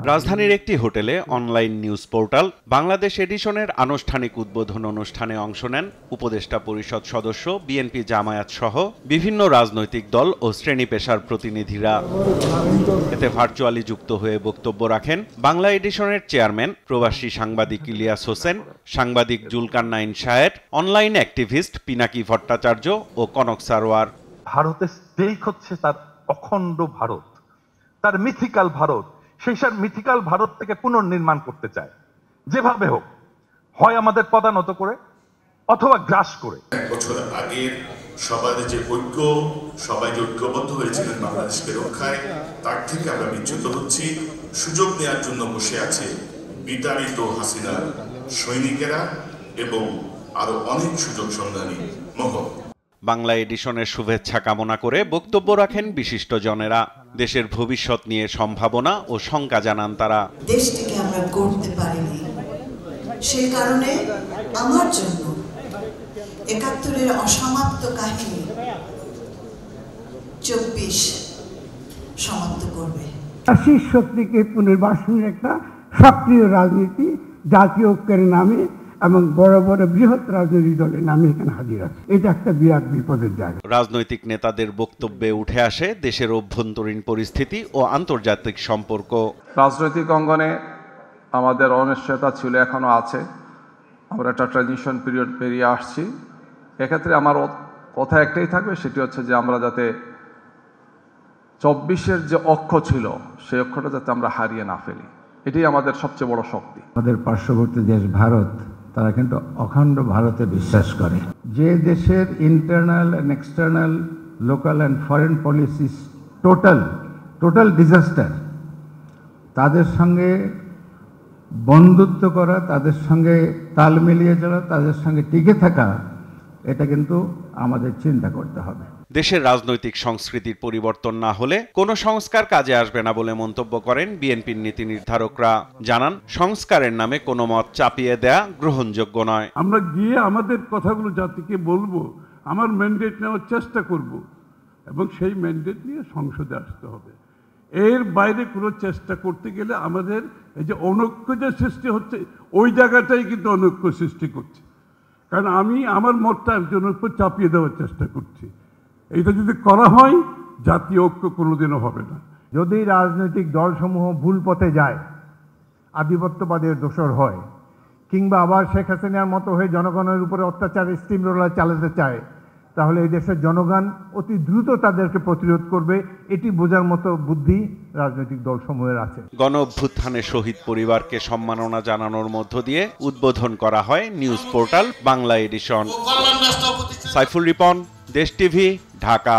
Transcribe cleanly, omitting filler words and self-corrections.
রাজধানীর একটি হোটেলে অনলাইন নিউজ পোর্টাল বাংলাদেশ এডিশনের আনুষ্ঠানিক উদ্বোধন অনুষ্ঠানে অংশ নেন উপদেষ্টা পরিষদ সদস্য, বিএনপি জামায়াত সহ বিভিন্ন রাজনৈতিক দল ও শ্রেণী পেশার প্রতিনিধিরা। এতে ভার্চুয়ালি যুক্ত হয়ে বক্তব্য রাখেন বাংলা এডিশনের চেয়ারম্যান প্রবাসী সাংবাদিক ইলিয়াস হোসেন, সাংবাদিক জুলকারনাইন শাহের, অনলাইন অ্যাক্টিভিস্ট পিনাকি ভট্টাচার্য ও কনক সারোয়ার। ভারতের স্টেক হচ্ছে তার অখণ্ড ভারত, তার মিথিক্যাল ভারত। সেই সব মিথিক্যাল ভারত থেকে পুনর্নির্মাণ করতে চায়, যেভাবে হোক, হয় আমাদের পদানত করে অথবা গ্রাস করে। এক বছর আগের সবাই যে ঐক্যবদ্ধ হয়েছিলেন বাংলাদেশকে রক্ষায়, তার থেকে আমরা বিচ্যুত হচ্ছি। সুযোগ নেওয়ার জন্য বসে আছে বিতাড়িত হাসিনার সৈনিকেরা এবং আরো অনেক সুযোগ সন্ধানী মহল। বাংলা এডিশনের শুভেচ্ছা কামনা করে বক্তব্য রাখেন বিশিষ্টজনেরা। দেশের ভবিষ্যৎ নিয়ে সম্ভাবনা ও শঙ্কা জানান তারা। দেশটিকে আমরা গড়তে পারিনি, সে কারণে আমার জন্য ৭১-এর অসমাপ্ত কাহিনী ২৪ সমাপ্ত করবে। ফ্যাসিস্ট শক্তিকে পুনর্বাসনের একটা সক্রিয় রাজনীতি জাতীয় ঐক্যের নামে এবং বড় বড় বৃহৎ রাজনৈতিক দলের নামে এখানে হাজির আছে। এটা একটা বিরাট বিপদের জায়গা। রাজনৈতিক নেতাদের বক্তব্যে উঠে আসে দেশের অভ্যন্তরীণ পরিস্থিতি ও আন্তর্জাতিক সম্পর্ক। রাজনৈতিক অঙ্গনে আমাদের অনিশ্চয়তা ছিল, এখনো আছে। আমরা একটা ট্রানজিশন পিরিয়ড পেরিয়ে আসছি। এক্ষেত্রে আমার কথা একটাই থাকবে, সেটি হচ্ছে যে আমরা যাতে ২৪-এর যে অক্ষ ছিল সেই অক্ষটা যাতে আমরা হারিয়ে না ফেলি, এটাই আমাদের সবচেয়ে বড় শক্তি। আমাদের পার্শ্ববর্তী দেশ ভারত, তারা কিন্তু অখণ্ড ভারতে বিশ্বাস করে। যে দেশের internal and external, local and foreign policies total disaster, তাদের সঙ্গে বন্ধুত্ব করা, তাদের সঙ্গে তাল মিলিয়ে চলা, তাদের সঙ্গে টিকে থাকা, এটা কিন্তু আমাদের চিন্তা করতে হবে। দেশের রাজনৈতিক সংস্কৃতির পরিবর্তন না হলে কোনো সংস্কার কাজে আসবে না বলে মন্তব্য করেন বিএনপির নীতি নির্ধারকরা। জানান, সংস্কারের নামে কোনো মত চাপিয়ে দেয়া গ্রহণযোগ্য নয়। আমরা গিয়ে আমাদের কথাগুলো জাতিকে বলবো, আমার ম্যান্ডেট নেওয়ার চেষ্টা করব এবং সেই ম্যান্ডেট নিয়ে সংসদে আসতে হবে। এর বাইরে কোনো চেষ্টা করতে গেলে আমাদের এই যে অনৈক্য যে সৃষ্টি হচ্ছে, ওই জায়গাটাই কিন্তু অনৈক্য সৃষ্টি করছে। কারণ আমি আমার মতটা একজনের উপর চাপিয়ে দেওয়ার চেষ্টা করছি। এইটা যদি করা হয়, জাতীয় ঐক্য কোনোদিনও হবে না। যদি রাজনৈতিক দলসমূহ ভুল পথে যায়, আধিপত্যবাদের দোসর হয়, কিংবা আবার শেখ হাসিনার মতো হয়ে জনগণের উপরে অত্যাচার স্টিম রোলার চালাতে চায়, তাহলে এই দেশের জনগণ অতি দ্রুত তাদেরকে প্রতিরোধ করবে। এটি বোঝার মতো বুদ্ধি রাজনৈতিক দলসমূহের আছে। গণ অভ্যুত্থানে শহীদ পরিবারকে সম্মাননা জানানোর মধ্য দিয়ে উদ্বোধন করা হয় news portal Bangla edition. Saiful Ripon, Desh TV, Dhaka.